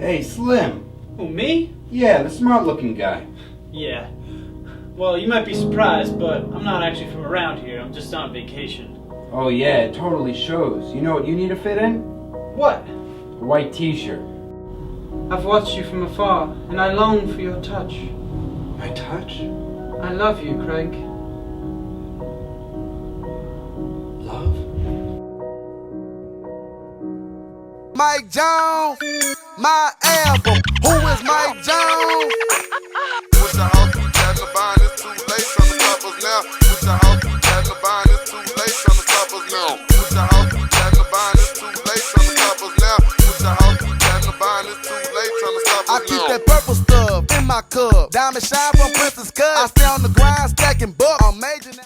Hey, Slim. Who, me? Yeah, the smart-looking guy. Yeah. Well, you might be surprised, but I'm not actually from around here. I'm just on vacation. Oh yeah, it totally shows. You know what you need to fit in? What? A white t-shirt. I've watched you from afar, and I long for your touch. My touch? I love you, Craig. Love? Mike Jones, my album. Who is Mike Jones? With the house we got the bond, it's too late, trying to stop us now. With the house we got the bond, it's too late, trying to stop us now. With the house we got the bond, it's too late, trying to stop us now. With the house we got the bond, it's too late, trying to stop us now. I keep that purple stuff in my cup. Diamond shine from Princess Cut. I stay on the grind, stacking bucks. I'm major now.